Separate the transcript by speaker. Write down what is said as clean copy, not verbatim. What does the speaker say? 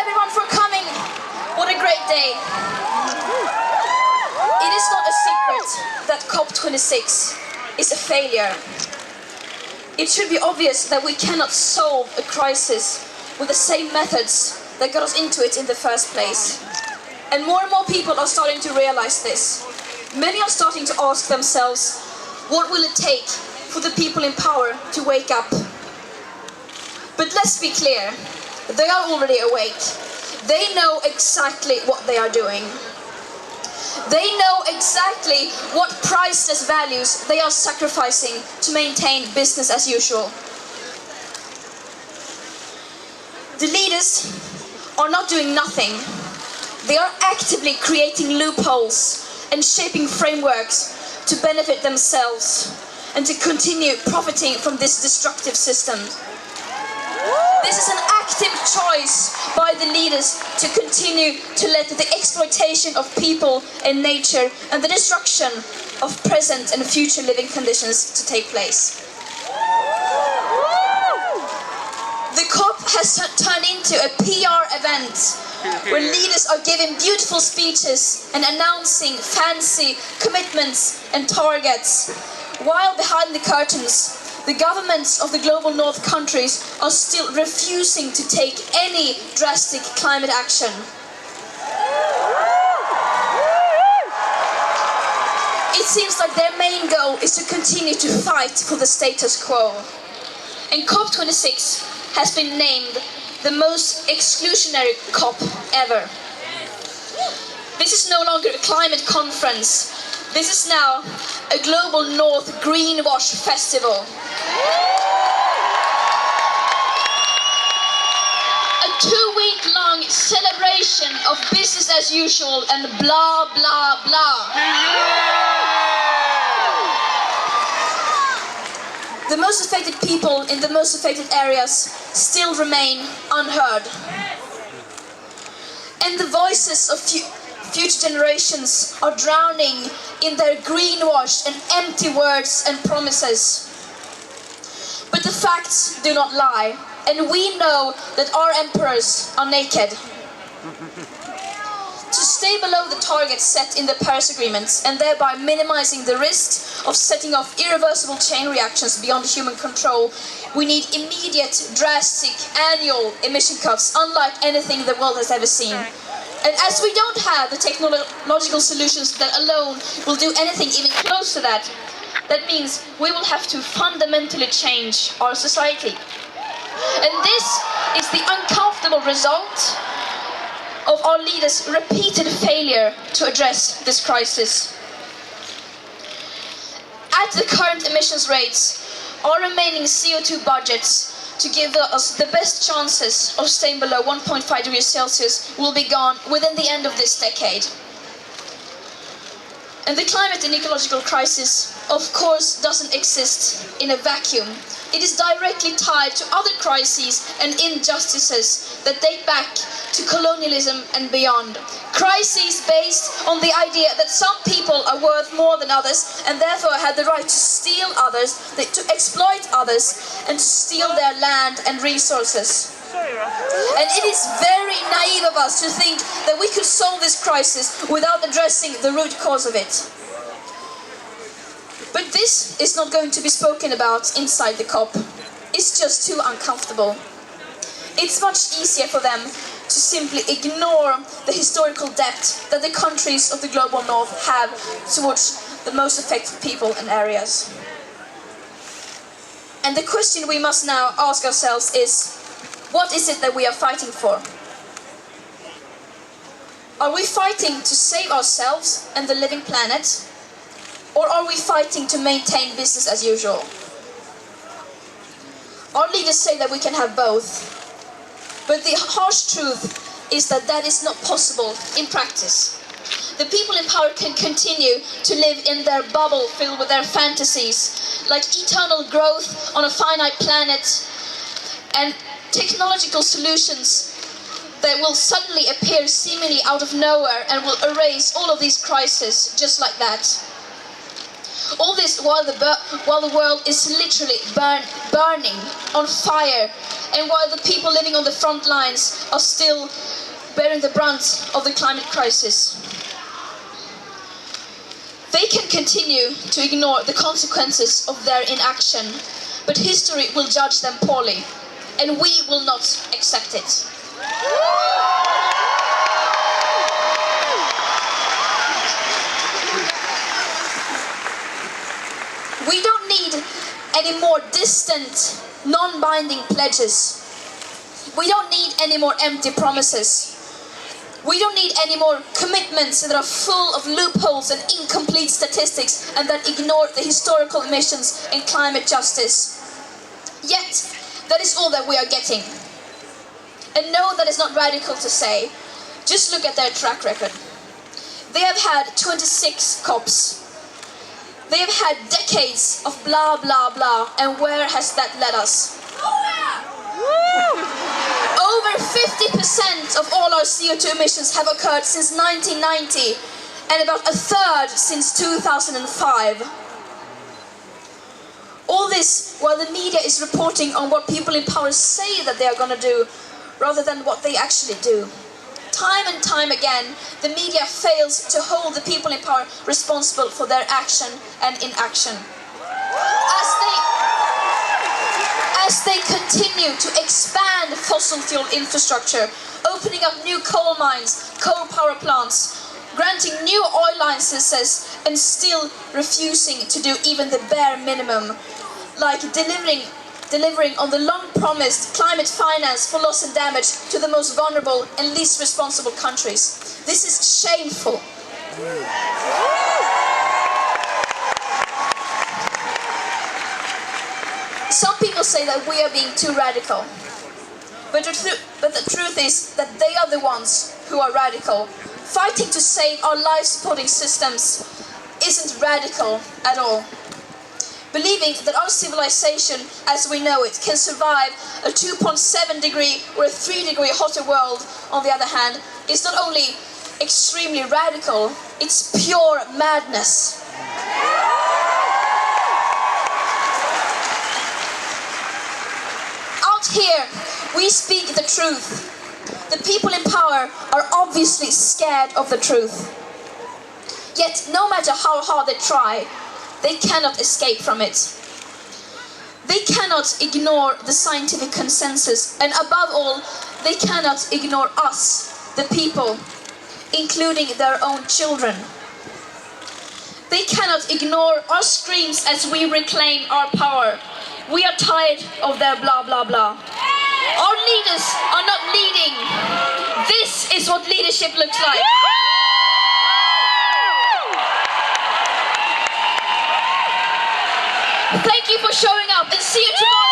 Speaker 1: everyone for coming. What a great day. It is not a secret that COP26 is a failure. It should be obvious that we cannot solve a crisis with the same methods that got us into it in the first place. And more people are starting to realize this. Many are starting to ask themselves, what will it take for the people in power to wake up? But let's be clear, they are already awake. They know exactly what they are doing. They know exactly what priceless values they are sacrificing to maintain business as usual. The leaders are not doing nothing. They are actively creating loopholes and shaping frameworks to benefit themselves and to continue profiting from this destructive system. This is an active choice by the leaders to continue to let the exploitation of people and nature and the destruction of present and future living conditions to take place. The COP has turned into a PR event where leaders are giving beautiful speeches and announcing fancy commitments and targets, while behind the curtains, the governments of the global north countries are still refusing to take any drastic climate action. It seems like their main goal is to continue to fight for the status quo. And COP26 has been named the most exclusionary COP ever. This is no longer a climate conference. This is now a global North Greenwash festival. A 2-week-long celebration of business as usual and blah, blah, blah. The most affected people in the most affected areas still remain unheard. And the voices of future generations are drowning in their greenwashed and empty words and promises. But the facts do not lie, and we know that our emperors are naked. To stay below the targets set in the Paris Agreement and thereby minimizing the risks of setting off irreversible chain reactions beyond human control, we need immediate, drastic, annual emission cuts unlike anything the world has ever seen. And as we don't have the technological solutions that alone will do anything even close to that, that means we will have to fundamentally change our society. And this is the uncomfortable result of our leaders' repeated failure to address this crisis. At the current emissions rates, our remaining CO2 budgets to give us the best chances of staying below 1.5 degrees Celsius will be gone within the end of this decade. And the climate and ecological crisis, of course, doesn't exist in a vacuum. It is directly tied to other crises and injustices that date back to colonialism and beyond. Crises based on the idea that some people are worth more than others and therefore have the right to steal others, to exploit others, and to steal their land and resources. And it is very naive of us to think that we could solve this crisis without addressing the root cause of it. But this is not going to be spoken about inside the COP. It's just too uncomfortable. It's much easier for them to simply ignore the historical debt that the countries of the global north have towards the most affected people and areas. And the question we must now ask ourselves is, what is it that we are fighting for? Are we fighting to save ourselves and the living planet? Or are we fighting to maintain business as usual? Our leaders say that we can have both. But the harsh truth is that that is not possible in practice. The people in power can continue to live in their bubble filled with their fantasies, like eternal growth on a finite planet and technological solutions that will suddenly appear seemingly out of nowhere and will erase all of these crises just like that. All this while the world is literally burning on fire, and while the people living on the front lines are still bearing the brunt of the climate crisis. They can continue to ignore the consequences of their inaction, but history will judge them poorly, and we will not accept it. We don't need any more distant, non-binding pledges. We don't need any more empty promises. We don't need any more commitments that are full of loopholes and incomplete statistics and that ignore the historical emissions in climate justice. Yet, that is all that we are getting. And no, that is not radical to say. Just look at their track record. They have had 26 COPs. They have had decades of blah, blah, blah, and where has that led us? Over 50% of all our CO2 emissions have occurred since 1990, and about a third since 2005. All this while the media is reporting on what people in power say that they are going to do, rather than what they actually do. Time and time again, the media fails to hold the people in power responsible for their action and inaction. As they continue to expand fossil fuel infrastructure, opening up new coal mines, coal power plants, granting new oil licenses, and still refusing to do even the bare minimum, like delivering on the long-promised climate finance for loss and damage to the most vulnerable and least responsible countries. This is shameful. Some people say that we are being too radical, but the truth is that they are the ones who are radical. Fighting to save our life-supporting systems isn't radical at all. Believing that our civilization, as we know it, can survive a 2.7 degree or a 3 degree hotter world, on the other hand, is not only extremely radical, it's pure madness. Out here, we speak the truth. The people in power are obviously scared of the truth. Yet, no matter how hard they try, they cannot escape from it. They cannot ignore the scientific consensus, and above all, they cannot ignore us, the people, including their own children. They cannot ignore our screams as we reclaim our power. We are tired of their blah blah blah. Our leaders are not leading. This is what leadership looks like. Thank you for showing up, and see you tomorrow.